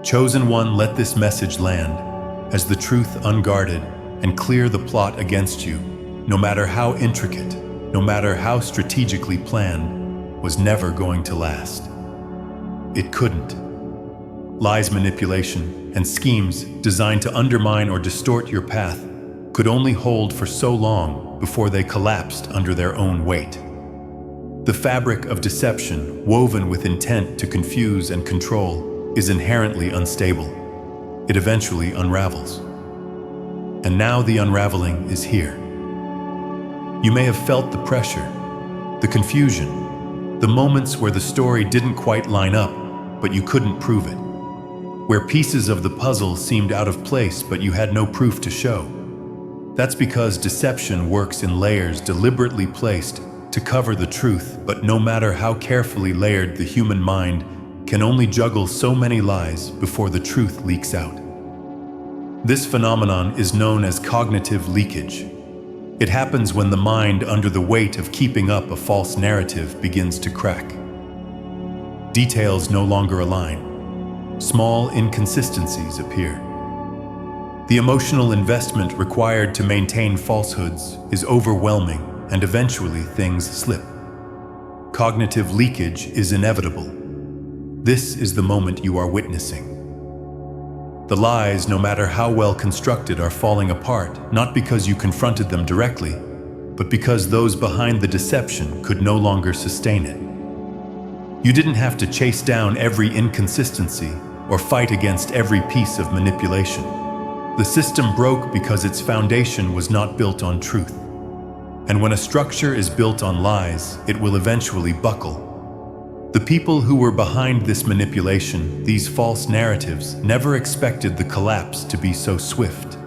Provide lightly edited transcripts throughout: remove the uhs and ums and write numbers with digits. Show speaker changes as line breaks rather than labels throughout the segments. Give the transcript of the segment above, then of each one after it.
Chosen one, let this message land as the truth unguarded and clear the plot against you, no matter how intricate, no matter how strategically planned, was never going to last. It couldn't. Lies, manipulation, and schemes designed to undermine or distort your path could only hold for so long before they collapsed under their own weight. The fabric of deception, woven with intent to confuse and control, is inherently unstable. It eventually unravels. And now the unraveling is here. You may have felt the pressure, the confusion, the moments where the story didn't quite line up, but you couldn't prove it. Where pieces of the puzzle seemed out of place, but you had no proof to show. That's because deception works in layers deliberately placed to cover the truth, but no matter how carefully layered, the human mind can only juggle so many lies before the truth leaks out. This phenomenon is known as cognitive leakage. It happens when the mind, under the weight of keeping up a false narrative, begins to crack. Details no longer align. Small inconsistencies appear. The emotional investment required to maintain falsehoods is overwhelming, and eventually things slip. Cognitive leakage is inevitable. This is the moment you are witnessing. The lies, no matter how well constructed, are falling apart, not because you confronted them directly, but because those behind the deception could no longer sustain it. You didn't have to chase down every inconsistency or fight against every piece of manipulation. The system broke because its foundation was not built on truth. And when a structure is built on lies, it will eventually buckle. The people who were behind this manipulation, these false narratives, never expected the collapse to be so swift.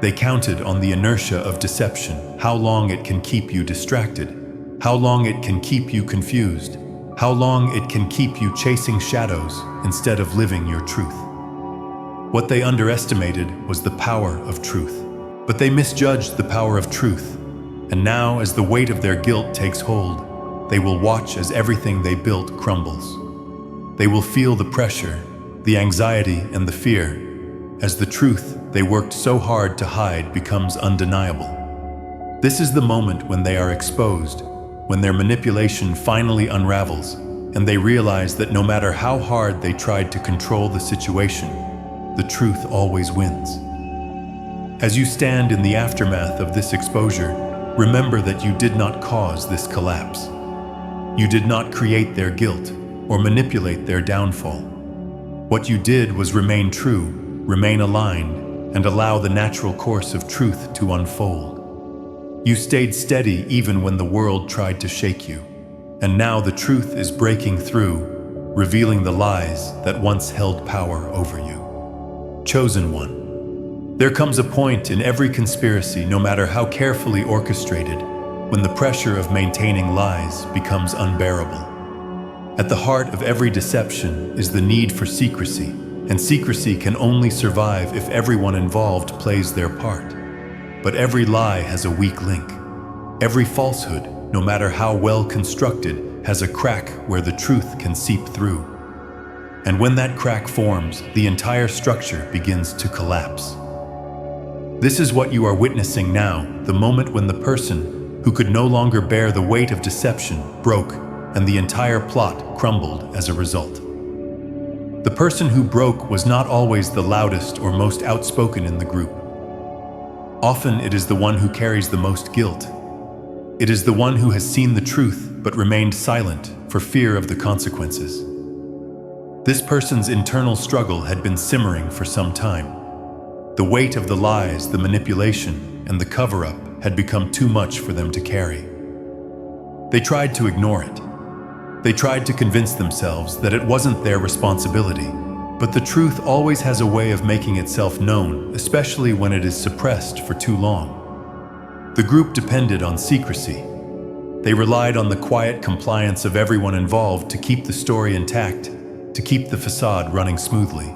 They counted on the inertia of deception, how long it can keep you distracted, how long it can keep you confused, how long it can keep you chasing shadows instead of living your truth. What they underestimated was the power of truth. But they misjudged the power of truth, and now, as the weight of their guilt takes hold, they will watch as everything they built crumbles. They will feel the pressure, the anxiety, and the fear, as the truth they worked so hard to hide becomes undeniable. This is the moment when they are exposed, when their manipulation finally unravels, and they realize that no matter how hard they tried to control the situation, the truth always wins. As you stand in the aftermath of this exposure, remember that you did not cause this collapse. You did not create their guilt or manipulate their downfall. What you did was remain true, remain aligned, and allow the natural course of truth to unfold. You stayed steady even when the world tried to shake you. And now the truth is breaking through, revealing the lies that once held power over you. Chosen one. There comes a point in every conspiracy, no matter how carefully orchestrated, when the pressure of maintaining lies becomes unbearable. At the heart of every deception is the need for secrecy, and secrecy can only survive if everyone involved plays their part. But every lie has a weak link. Every falsehood, no matter how well constructed, has a crack where the truth can seep through. And when that crack forms, the entire structure begins to collapse. This is what you are witnessing now, the moment when the person who could no longer bear the weight of deception broke, and the entire plot crumbled as a result. The person who broke was not always the loudest or most outspoken in the group. Often it is the one who carries the most guilt. It is the one who has seen the truth but remained silent for fear of the consequences. This person's internal struggle had been simmering for some time. The weight of the lies, the manipulation, and the cover-up had become too much for them to carry. They tried to ignore it. They tried to convince themselves that it wasn't their responsibility. But the truth always has a way of making itself known, especially when it is suppressed for too long. The group depended on secrecy. They relied on the quiet compliance of everyone involved to keep the story intact, to keep the facade running smoothly.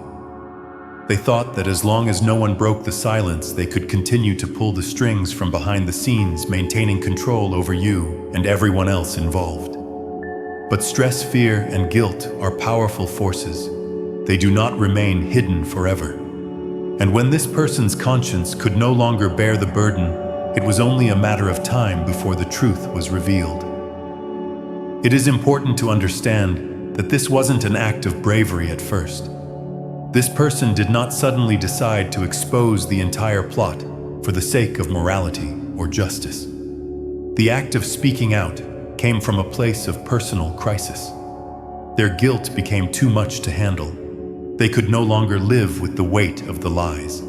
They thought that as long as no one broke the silence, they could continue to pull the strings from behind the scenes, maintaining control over you and everyone else involved. But stress, fear, and guilt are powerful forces. They do not remain hidden forever. And when this person's conscience could no longer bear the burden, it was only a matter of time before the truth was revealed. It is important to understand that this wasn't an act of bravery at first. This person did not suddenly decide to expose the entire plot for the sake of morality or justice. The act of speaking out came from a place of personal crisis. Their guilt became too much to handle. They could no longer live with the weight of the lies.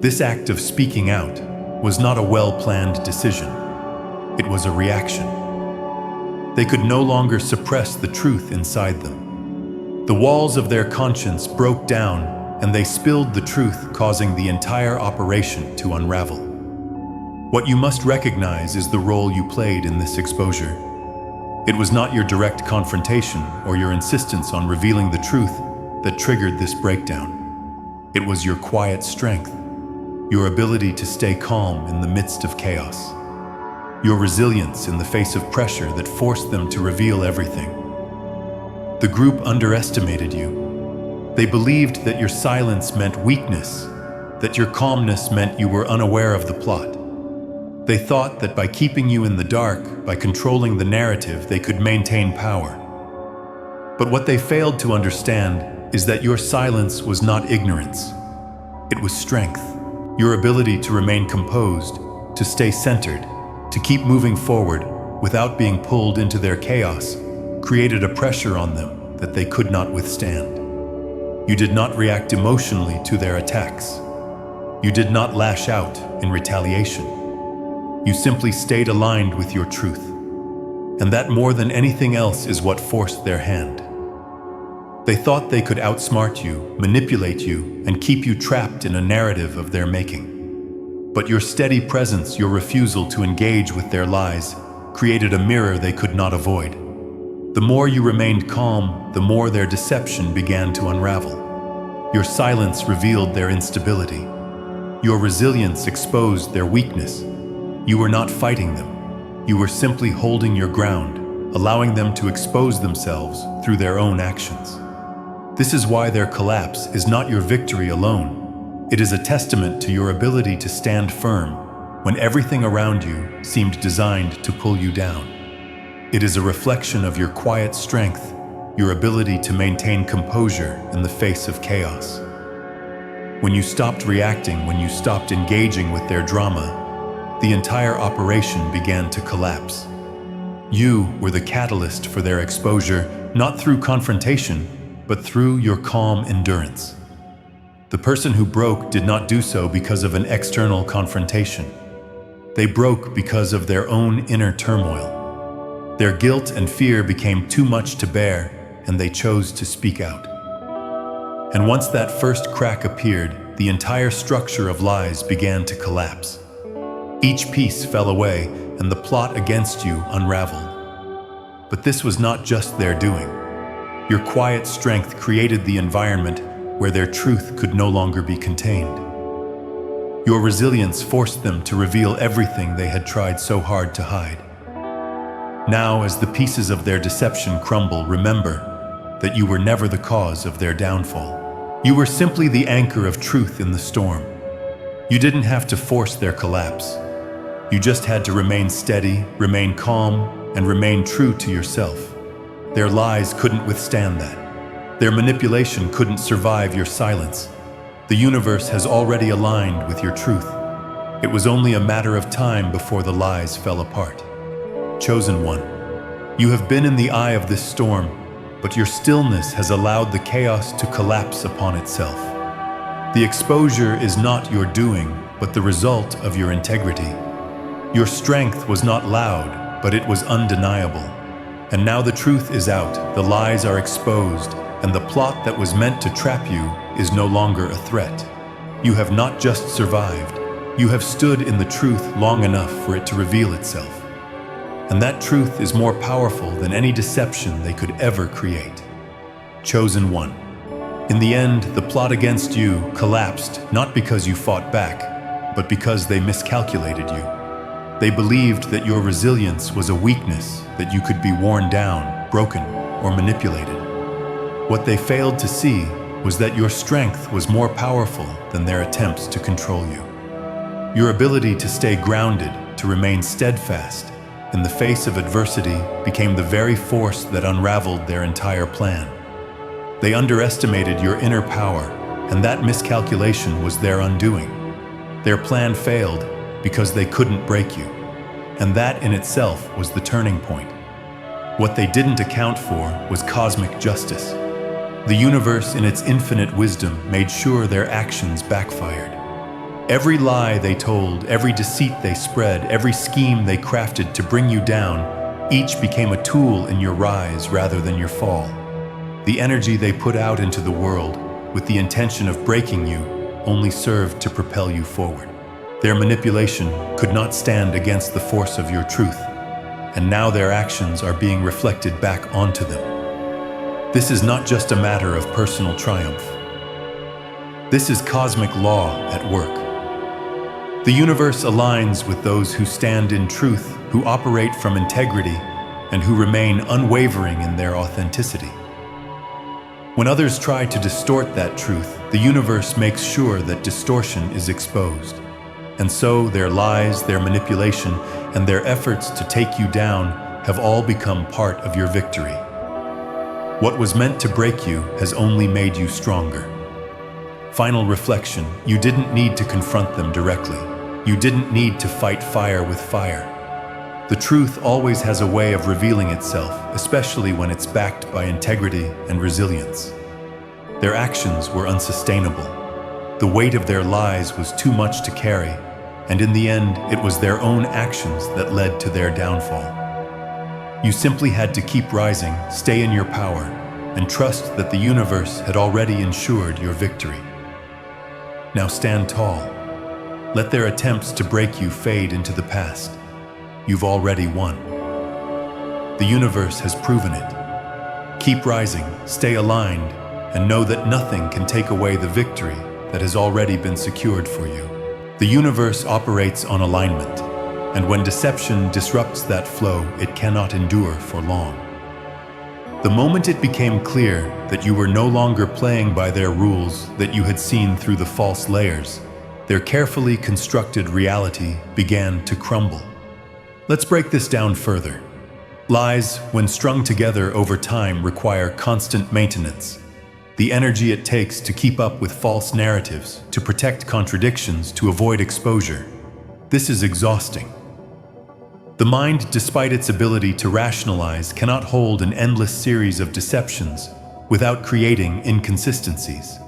This act of speaking out was not a well-planned decision. It was a reaction. They could no longer suppress the truth inside them. The walls of their conscience broke down, and they spilled the truth, causing the entire operation to unravel. What you must recognize is the role you played in this exposure. It was not your direct confrontation or your insistence on revealing the truth that triggered this breakdown. It was your quiet strength, your ability to stay calm in the midst of chaos, your resilience in the face of pressure that forced them to reveal everything. The group underestimated you. They believed that your silence meant weakness, that your calmness meant you were unaware of the plot. They thought that by keeping you in the dark, by controlling the narrative, they could maintain power. But what they failed to understand is that your silence was not ignorance. It was strength, your ability to remain composed, to stay centered, to keep moving forward without being pulled into their chaos, created a pressure on them that they could not withstand. You did not react emotionally to their attacks. You did not lash out in retaliation. You simply stayed aligned with your truth. And that more than anything else is what forced their hand. They thought they could outsmart you, manipulate you, and keep you trapped in a narrative of their making. But your steady presence, your refusal to engage with their lies, created a mirror they could not avoid. The more you remained calm, the more their deception began to unravel. Your silence revealed their instability. Your resilience exposed their weakness. You were not fighting them. You were simply holding your ground, allowing them to expose themselves through their own actions. This is why their collapse is not your victory alone. It is a testament to your ability to stand firm when everything around you seemed designed to pull you down. It is a reflection of your quiet strength, your ability to maintain composure in the face of chaos. When you stopped reacting, when you stopped engaging with their drama, the entire operation began to collapse. You were the catalyst for their exposure, not through confrontation, but through your calm endurance. The person who broke did not do so because of an external confrontation. They broke because of their own inner turmoil. Their guilt and fear became too much to bear, and they chose to speak out. And once that first crack appeared, the entire structure of lies began to collapse. Each piece fell away, and the plot against you unraveled. But this was not just their doing. Your quiet strength created the environment where their truth could no longer be contained. Your resilience forced them to reveal everything they had tried so hard to hide. Now, as the pieces of their deception crumble, remember that you were never the cause of their downfall. You were simply the anchor of truth in the storm. You didn't have to force their collapse. You just had to remain steady, remain calm, and remain true to yourself. Their lies couldn't withstand that. Their manipulation couldn't survive your silence. The universe has already aligned with your truth. It was only a matter of time before the lies fell apart. Chosen one, you have been in the eye of this storm, but your stillness has allowed the chaos to collapse upon itself. The exposure is not your doing, but the result of your integrity. Your strength was not loud, but it was undeniable. And now the truth is out, the lies are exposed, and the plot that was meant to trap you is no longer a threat. You have not just survived, you have stood in the truth long enough for it to reveal itself. And that truth is more powerful than any deception they could ever create. Chosen one. In the end, the plot against you collapsed not because you fought back, but because they miscalculated you. They believed that your resilience was a weakness, that you could be worn down, broken, or manipulated. What they failed to see was that your strength was more powerful than their attempts to control you. Your ability to stay grounded, to remain steadfast in the face of adversity, became the very force that unraveled their entire plan. They underestimated your inner power, and that miscalculation was their undoing. Their plan failed because they couldn't break you, and that in itself was the turning point. What they didn't account for was cosmic justice. The universe, in its infinite wisdom, made sure their actions backfired. Every lie they told, every deceit they spread, every scheme they crafted to bring you down, each became a tool in your rise rather than your fall. The energy they put out into the world, with the intention of breaking you, only served to propel you forward. Their manipulation could not stand against the force of your truth, and now their actions are being reflected back onto them. This is not just a matter of personal triumph. This is cosmic law at work. The universe aligns with those who stand in truth, who operate from integrity, and who remain unwavering in their authenticity. When others try to distort that truth, the universe makes sure that distortion is exposed. And so their lies, their manipulation, and their efforts to take you down have all become part of your victory. What was meant to break you has only made you stronger. Final reflection: you didn't need to confront them directly. You didn't need to fight fire with fire. The truth always has a way of revealing itself, especially when it's backed by integrity and resilience. Their actions were unsustainable. The weight of their lies was too much to carry, and in the end, it was their own actions that led to their downfall. You simply had to keep rising, stay in your power, and trust that the universe had already ensured your victory. Now stand tall. Let their attempts to break you fade into the past. You've already won. The universe has proven it. Keep rising, stay aligned, and know that nothing can take away the victory that has already been secured for you. The universe operates on alignment, and when deception disrupts that flow, it cannot endure for long. The moment it became clear that you were no longer playing by their rules, that you had seen through the false layers, their carefully constructed reality began to crumble. Let's break this down further. Lies, when strung together over time, require constant maintenance. The energy it takes to keep up with false narratives, to protect contradictions, to avoid exposure. This is exhausting. The mind, despite its ability to rationalize, cannot hold an endless series of deceptions without creating inconsistencies.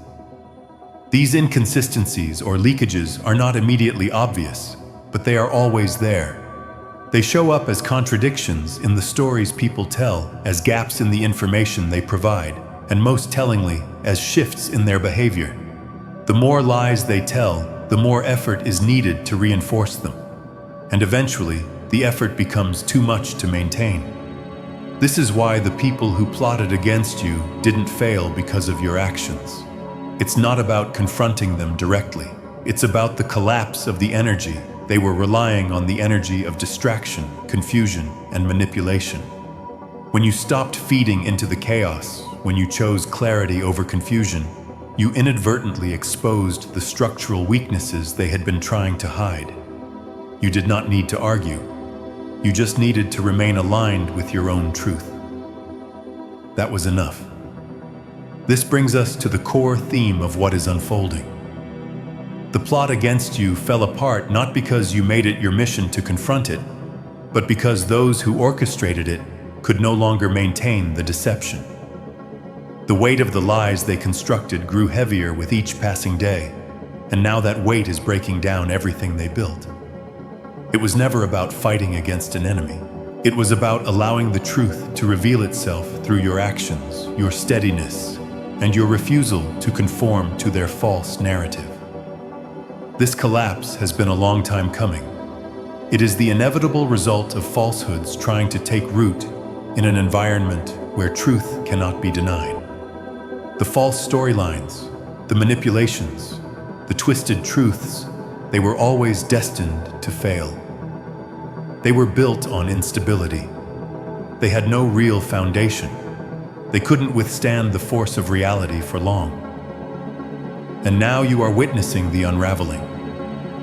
These inconsistencies or leakages are not immediately obvious, but they are always there. They show up as contradictions in the stories people tell, as gaps in the information they provide, and most tellingly, as shifts in their behavior. The more lies they tell, the more effort is needed to reinforce them. And eventually, the effort becomes too much to maintain. This is why the people who plotted against you didn't fail because of your actions. It's not about confronting them directly. It's about the collapse of the energy. They were relying on the energy of distraction, confusion, and manipulation. When you stopped feeding into the chaos, when you chose clarity over confusion, you inadvertently exposed the structural weaknesses they had been trying to hide. You did not need to argue. You just needed to remain aligned with your own truth. That was enough. This brings us to the core theme of what is unfolding. The plot against you fell apart not because you made it your mission to confront it, but because those who orchestrated it could no longer maintain the deception. The weight of the lies they constructed grew heavier with each passing day, and now that weight is breaking down everything they built. It was never about fighting against an enemy. It was about allowing the truth to reveal itself through your actions, your steadiness, and your refusal to conform to their false narrative. This collapse has been a long time coming. It is the inevitable result of falsehoods trying to take root in an environment where truth cannot be denied. The false storylines, the manipulations, the twisted truths, they were always destined to fail. They were built on instability. They had no real foundation. They couldn't withstand the force of reality for long. And now you are witnessing the unraveling.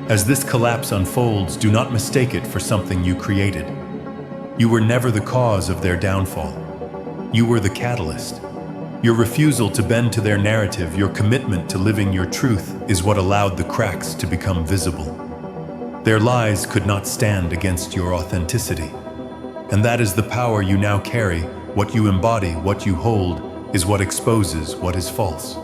As this collapse unfolds, do not mistake it for something you created. You were never the cause of their downfall. You were the catalyst. Your refusal to bend to their narrative, your commitment to living your truth, is what allowed the cracks to become visible. Their lies could not stand against your authenticity. And that is the power you now carry. What you embody, what you hold, is what exposes what is false.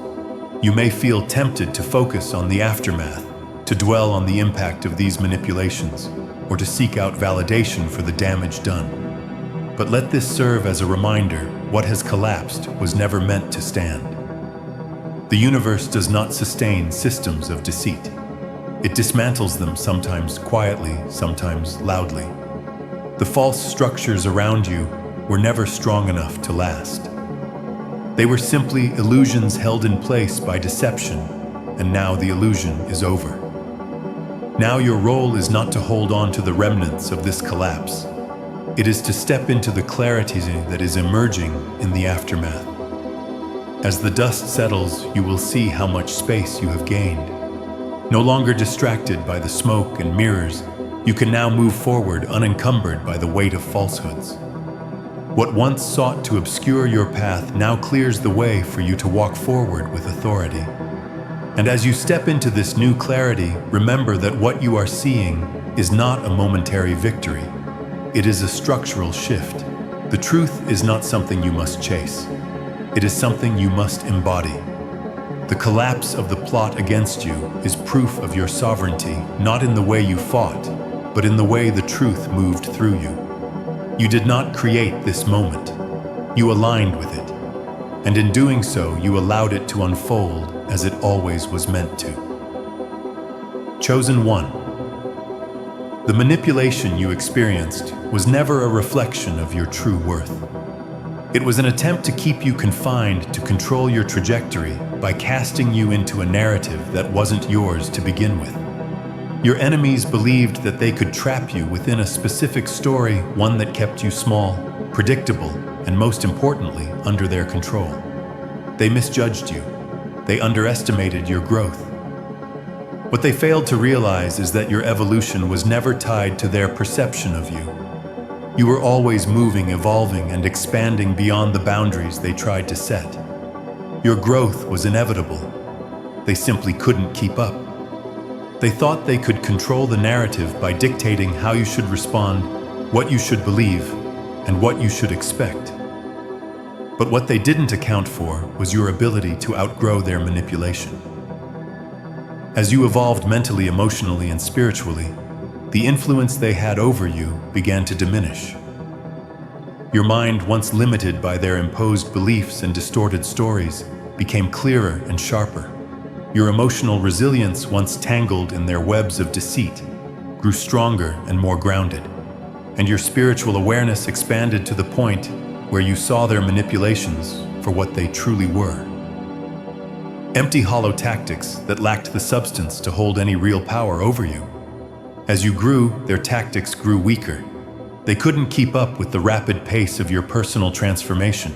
You may feel tempted to focus on the aftermath, to dwell on the impact of these manipulations, or to seek out validation for the damage done. But let this serve as a reminder: what has collapsed was never meant to stand. The universe does not sustain systems of deceit. It dismantles them, sometimes quietly, sometimes loudly. The false structures around you were never strong enough to last. They were simply illusions held in place by deception, and now the illusion is over. Now your role is not to hold on to the remnants of this collapse. It is to step into the clarity that is emerging in the aftermath. As the dust settles, you will see how much space you have gained. No longer distracted by the smoke and mirrors, you can now move forward unencumbered by the weight of falsehoods. What once sought to obscure your path now clears the way for you to walk forward with authority. And as you step into this new clarity, remember that what you are seeing is not a momentary victory. It is a structural shift. The truth is not something you must chase. It is something you must embody. The collapse of the plot against you is proof of your sovereignty, not in the way you fought, but in the way the truth moved through you. You did not create this moment. You aligned with it. And in doing so, you allowed it to unfold as it always was meant to. Chosen one. The manipulation you experienced was never a reflection of your true worth. It was an attempt to keep you confined, to control your trajectory by casting you into a narrative that wasn't yours to begin with. Your enemies believed that they could trap you within a specific story, one that kept you small, predictable, and most importantly, under their control. They misjudged you. They underestimated your growth. What they failed to realize is that your evolution was never tied to their perception of you. You were always moving, evolving, and expanding beyond the boundaries they tried to set. Your growth was inevitable. They simply couldn't keep up. They thought they could control the narrative by dictating how you should respond, what you should believe, and what you should expect. But what they didn't account for was your ability to outgrow their manipulation. As you evolved mentally, emotionally, and spiritually, the influence they had over you began to diminish. Your mind, once limited by their imposed beliefs and distorted stories, became clearer and sharper. Your emotional resilience, once tangled in their webs of deceit, grew stronger and more grounded. And your spiritual awareness expanded to the point where you saw their manipulations for what they truly were. Empty, hollow tactics that lacked the substance to hold any real power over you. As you grew, their tactics grew weaker. They couldn't keep up with the rapid pace of your personal transformation.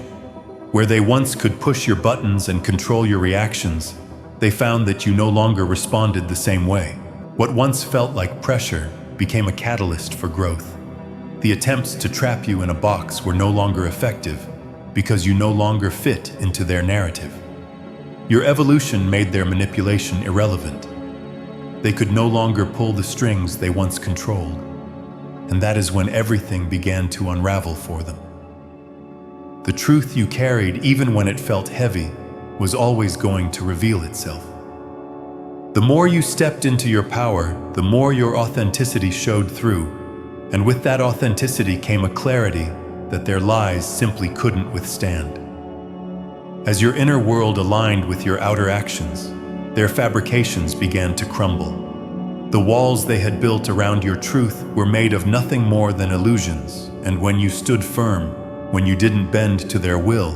Where they once could push your buttons and control your reactions, they found that you no longer responded the same way. What once felt like pressure became a catalyst for growth. The attempts to trap you in a box were no longer effective because you no longer fit into their narrative. Your evolution made their manipulation irrelevant. They could no longer pull the strings they once controlled. And that is when everything began to unravel for them. The truth you carried, even when it felt heavy, was always going to reveal itself. The more you stepped into your power, the more your authenticity showed through, and with that authenticity came a clarity that their lies simply couldn't withstand. As your inner world aligned with your outer actions, their fabrications began to crumble. The walls they had built around your truth were made of nothing more than illusions, and when you stood firm, when you didn't bend to their will,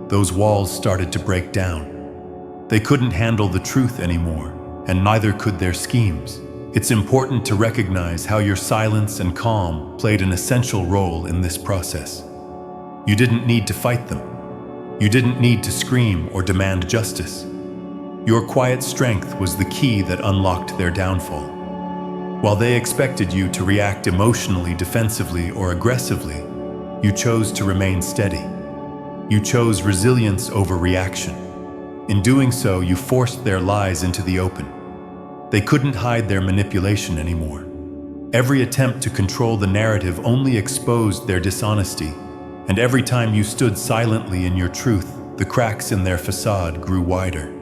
those walls started to break down. They couldn't handle the truth anymore, and neither could their schemes. It's important to recognize how your silence and calm played an essential role in this process. You didn't need to fight them. You didn't need to scream or demand justice. Your quiet strength was the key that unlocked their downfall. While they expected you to react emotionally, defensively, or aggressively, you chose to remain steady. You chose resilience over reaction. In doing so, you forced their lies into the open. They couldn't hide their manipulation anymore. Every attempt to control the narrative only exposed their dishonesty, and every time you stood silently in your truth, the cracks in their facade grew wider.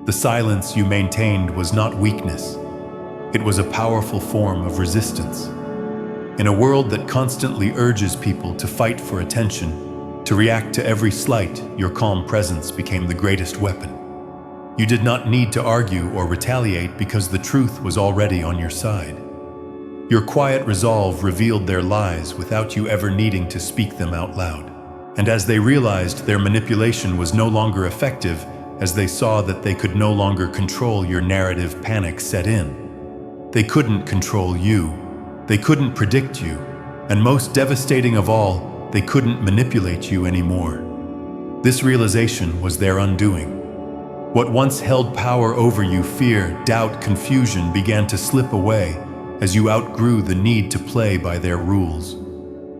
The silence you maintained was not weakness. It was a powerful form of resistance. In a world that constantly urges people to fight for attention, to react to every slight, your calm presence became the greatest weapon. You did not need to argue or retaliate because the truth was already on your side. Your quiet resolve revealed their lies without you ever needing to speak them out loud. And as they realized their manipulation was no longer effective, as they saw that they could no longer control your narrative, panic set in. They couldn't control you. They couldn't predict you. And most devastating of all, they couldn't manipulate you anymore. This realization was their undoing. What once held power over you, fear, doubt, confusion, began to slip away as you outgrew the need to play by their rules.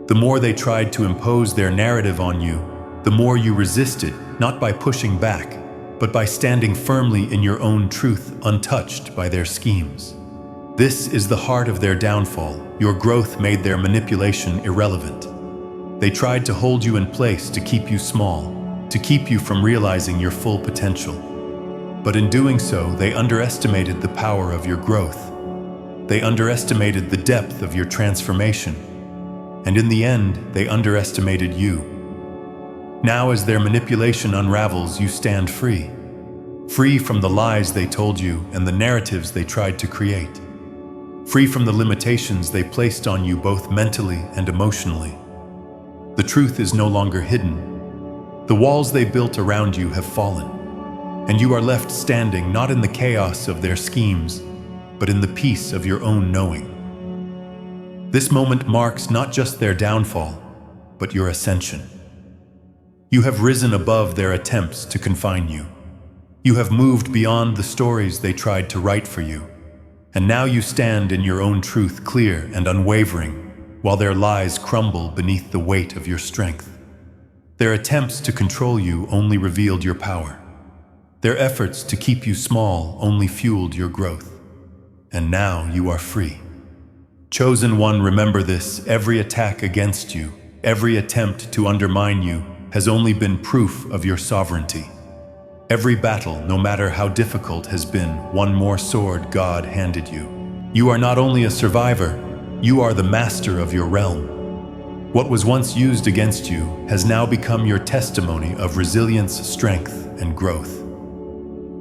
The more they tried to impose their narrative on you, the more you resisted, not by pushing back, but by standing firmly in your own truth, untouched by their schemes. This is the heart of their downfall. Your growth made their manipulation irrelevant. They tried to hold you in place to keep you small, to keep you from realizing your full potential. But in doing so, they underestimated the power of your growth. They underestimated the depth of your transformation. And in the end, they underestimated you. Now, as their manipulation unravels, you stand free. Free from the lies they told you and the narratives they tried to create. Free from the limitations they placed on you both mentally and emotionally. The truth is no longer hidden. The walls they built around you have fallen, and you are left standing not in the chaos of their schemes, but in the peace of your own knowing. This moment marks not just their downfall, but your ascension. You have risen above their attempts to confine you. You have moved beyond the stories they tried to write for you, and now you stand in your own truth, clear and unwavering, while their lies crumble beneath the weight of your strength. Their attempts to control you only revealed your power. Their efforts to keep you small only fueled your growth. And now you are free. Chosen one, remember this: every attack against you, every attempt to undermine you, has only been proof of your sovereignty. Every battle, no matter how difficult, has been one more sword God handed you. You are not only a survivor, you are the master of your realm. What was once used against you has now become your testimony of resilience, strength, and growth.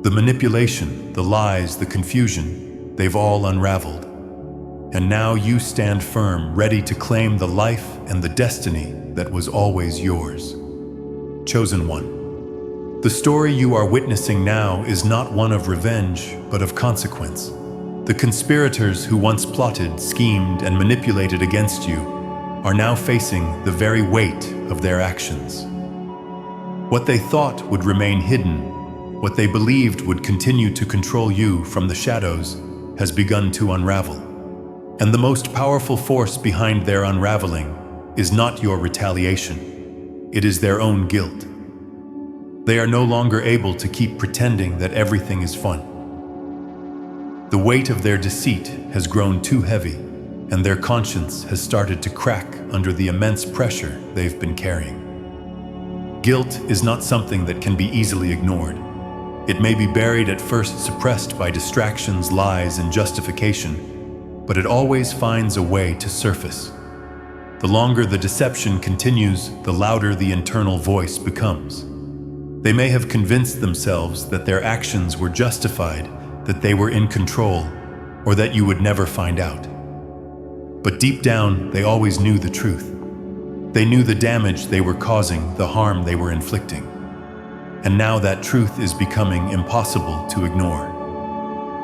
The manipulation, the lies, the confusion, they've all unraveled. And now you stand firm, ready to claim the life and the destiny that was always yours. Chosen one. The story you are witnessing now is not one of revenge, but of consequence. The conspirators who once plotted, schemed, and manipulated against you are now facing the very weight of their actions. What they thought would remain hidden, what they believed would continue to control you from the shadows, has begun to unravel. And the most powerful force behind their unraveling is not your retaliation. It is their own guilt. They are no longer able to keep pretending that everything is fun. The weight of their deceit has grown too heavy, and their conscience has started to crack under the immense pressure they've been carrying. Guilt is not something that can be easily ignored. It may be buried at first, suppressed by distractions, lies, and justification, but it always finds a way to surface. The longer the deception continues, the louder the internal voice becomes. They may have convinced themselves that their actions were justified, that they were in control, or that you would never find out. But deep down, they always knew the truth. They knew the damage they were causing, the harm they were inflicting. And now that truth is becoming impossible to ignore.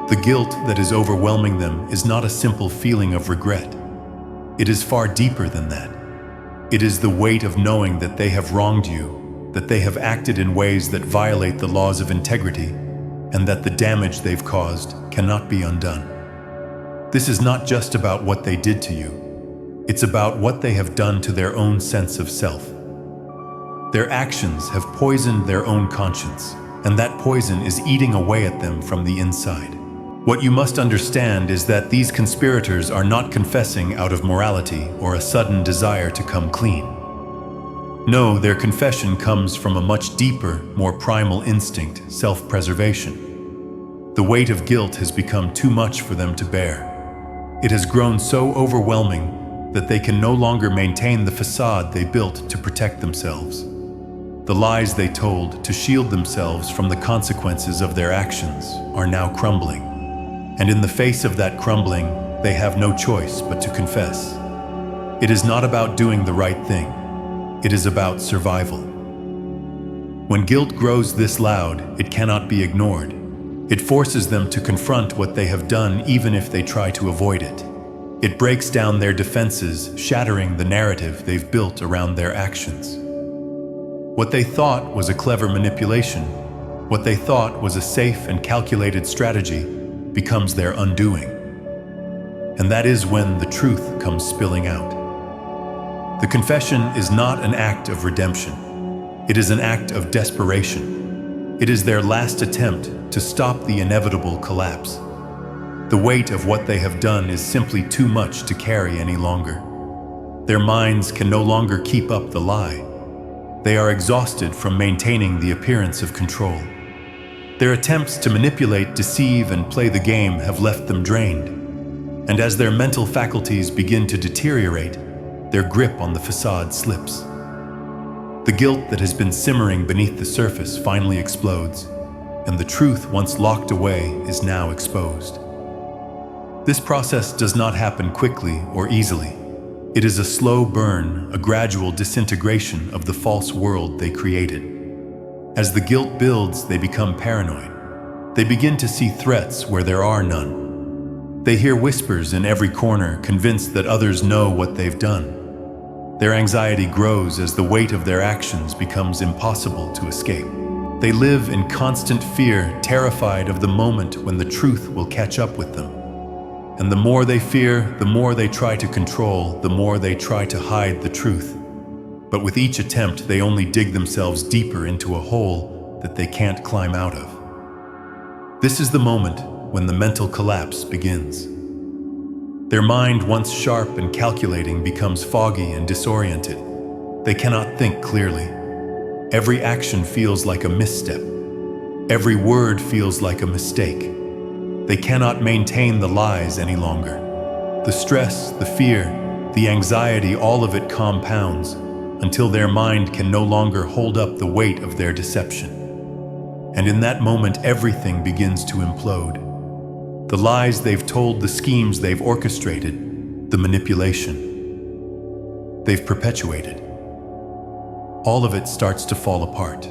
The guilt that is overwhelming them is not a simple feeling of regret. It is far deeper than that. It is the weight of knowing that they have wronged you, that they have acted in ways that violate the laws of integrity, and that the damage they've caused cannot be undone. This is not just about what they did to you. It's about what they have done to their own sense of self. Their actions have poisoned their own conscience, and that poison is eating away at them from the inside. What you must understand is that these conspirators are not confessing out of morality or a sudden desire to come clean. No, their confession comes from a much deeper, more primal instinct, self-preservation. The weight of guilt has become too much for them to bear. It has grown so overwhelming that they can no longer maintain the facade they built to protect themselves. The lies they told to shield themselves from the consequences of their actions are now crumbling. And in the face of that crumbling, they have no choice but to confess. It is not about doing the right thing. It is about survival. When guilt grows this loud, it cannot be ignored. It forces them to confront what they have done even if they try to avoid it. It breaks down their defenses, shattering the narrative they've built around their actions. What they thought was a clever manipulation, what they thought was a safe and calculated strategy, becomes their undoing. And that is when the truth comes spilling out. The confession is not an act of redemption. It is an act of desperation. It is their last attempt to stop the inevitable collapse. The weight of what they have done is simply too much to carry any longer. Their minds can no longer keep up the lie. They are exhausted from maintaining the appearance of control. Their attempts to manipulate, deceive, and play the game have left them drained. And as their mental faculties begin to deteriorate, their grip on the facade slips. The guilt that has been simmering beneath the surface finally explodes, and the truth once locked away is now exposed. This process does not happen quickly or easily. It is a slow burn, a gradual disintegration of the false world they created. As the guilt builds, they become paranoid. They begin to see threats where there are none. They hear whispers in every corner, convinced that others know what they've done. Their anxiety grows as the weight of their actions becomes impossible to escape. They live in constant fear, terrified of the moment when the truth will catch up with them. And the more they fear, the more they try to control, the more they try to hide the truth. But with each attempt, they only dig themselves deeper into a hole that they can't climb out of. This is the moment when the mental collapse begins. Their mind, once sharp and calculating, becomes foggy and disoriented. They cannot think clearly. Every action feels like a misstep. Every word feels like a mistake. They cannot maintain the lies any longer. The stress, the fear, the anxiety, all of it compounds until their mind can no longer hold up the weight of their deception. And in that moment, everything begins to implode. The lies they've told, the schemes they've orchestrated, the manipulation they've perpetuated. All of it starts to fall apart.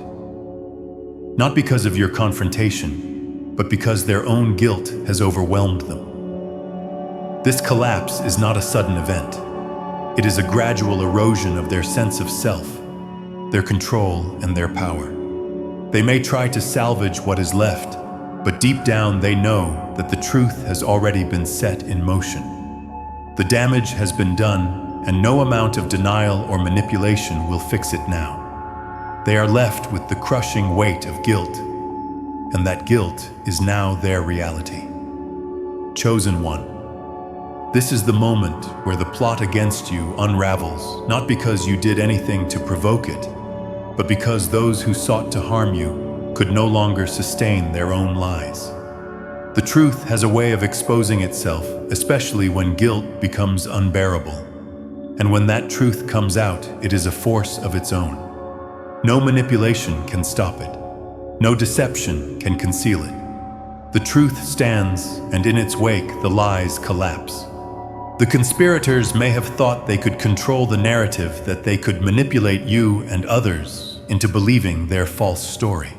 Not because of your confrontation, but because their own guilt has overwhelmed them. This collapse is not a sudden event. It is a gradual erosion of their sense of self, their control, and their power. They may try to salvage what is left, but deep down they know that the truth has already been set in motion. The damage has been done, and no amount of denial or manipulation will fix it now. They are left with the crushing weight of guilt, and that guilt is now their reality. Chosen one. This is the moment where the plot against you unravels, not because you did anything to provoke it, but because those who sought to harm you could no longer sustain their own lies. The truth has a way of exposing itself, especially when guilt becomes unbearable. And when that truth comes out, it is a force of its own. No manipulation can stop it. No deception can conceal it. The truth stands, and in its wake, the lies collapse. The conspirators may have thought they could control the narrative, that they could manipulate you and others into believing their false story.